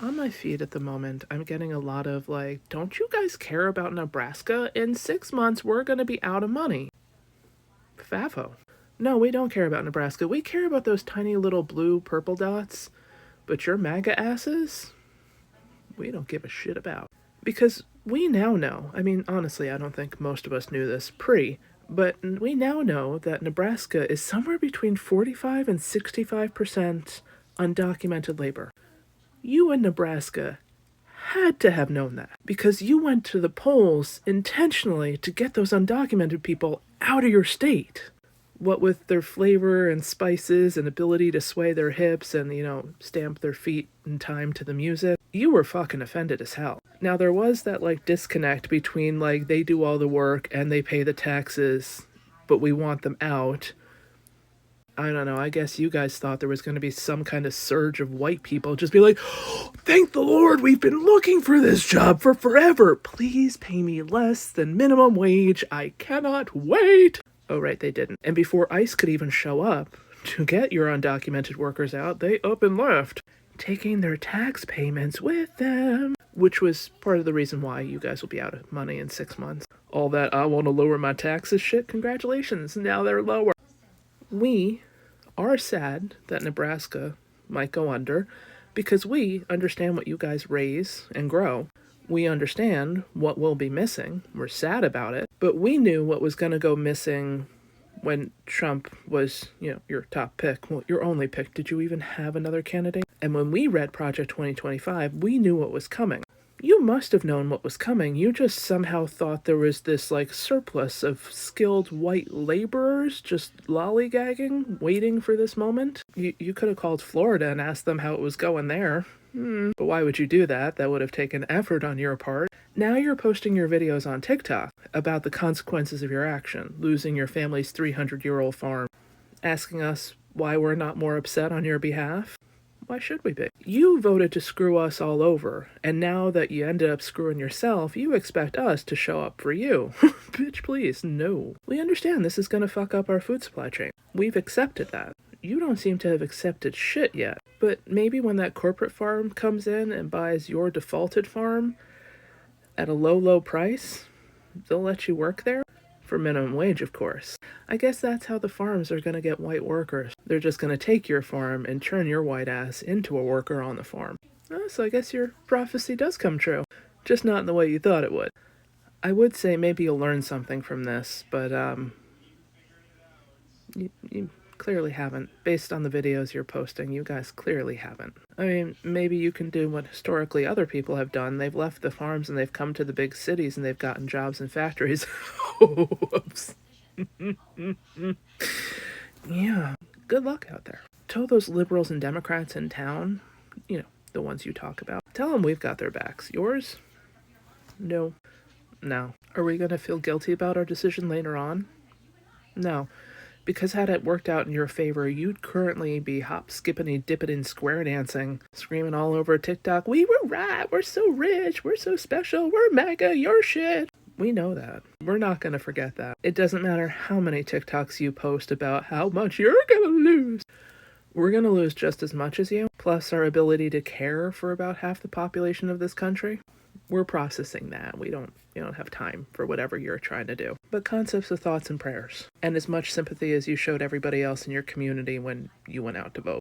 On my feed at the moment, I'm getting a lot of like, don't you guys care about Nebraska? In 6 months, we're going to be out of money. Favo. No, we don't care about Nebraska. We care about those tiny little blue purple dots. But your MAGA asses, we don't give a shit about. Because we now know, I mean, honestly, I don't think most of us knew this but we now know that Nebraska is somewhere between 45 and 65% undocumented labor. You in Nebraska had to have known that because you went to the polls intentionally to get those undocumented people out of your state. What with their flavor and spices and ability to sway their hips and, stamp their feet in time to the music, you were fucking offended as hell. Now, there was that, disconnect between, they do all the work and they pay the taxes, but we want them out. I don't know, I guess you guys thought there was going to be some kind of surge of white people just be like, oh, thank the Lord, we've been looking for this job for forever. Please pay me less than minimum wage. I cannot wait. Oh, right, they didn't. And before ICE could even show up to get your undocumented workers out, they up and left, taking their tax payments with them, which was part of the reason why you guys will be out of money in 6 months. All that I want to lower my taxes shit, congratulations, now they're lower. We are sad that Nebraska might go under because we understand what you guys raise and grow. We understand what will be missing. We're sad about it, but we knew what was going to go missing when Trump was, your top pick. Well, your only pick. Did you even have another candidate? And when we read Project 2025, we knew what was coming. You must have known what was coming. You just somehow thought there was this, surplus of skilled white laborers just lollygagging, waiting for this moment. You could have called Florida and asked them how it was going there. But why would you do that? That would have taken effort on your part. Now you're posting your videos on TikTok about the consequences of your action, losing your family's 300-year-old farm, asking us why we're not more upset on your behalf. Why should we be? You voted to screw us all over, and now that you ended up screwing yourself, you expect us to show up for you. Bitch, please, no. We understand this is gonna fuck up our food supply chain. We've accepted that. You don't seem to have accepted shit yet. But maybe when that corporate farm comes in and buys your defaulted farm at a low, low price, they'll let you work there? For minimum wage, of course. I guess that's how the farms are going to get white workers. They're just going to take your farm and turn your white ass into a worker on the farm. So I guess your prophecy does come true. Just not in the way you thought it would. I would say maybe you'll learn something from this, but you clearly haven't. Based on the videos you're posting, you guys clearly haven't. I mean, maybe you can do what historically other people have done. They've left the farms and they've come to the big cities and they've gotten jobs in factories. Whoops. Yeah, good luck out there. Tell those liberals and Democrats in town, the ones you talk about, tell them we've got their backs. Yours? No. No. Are we going to feel guilty about our decision later on? No. Because had it worked out in your favor, you'd currently be hop, skipping, dipping, square dancing, screaming all over TikTok, we were right, we're so rich, we're so special, we're mega, you're shit. We know that. We're not going to forget that. It doesn't matter how many TikToks you post about how much you're going to lose. We're going to lose just as much as you, plus our ability to care for about half the population of this country. We're processing that. We don't have time for whatever you're trying to do. But concepts of thoughts and prayers. And as much sympathy as you showed everybody else in your community when you went out to vote.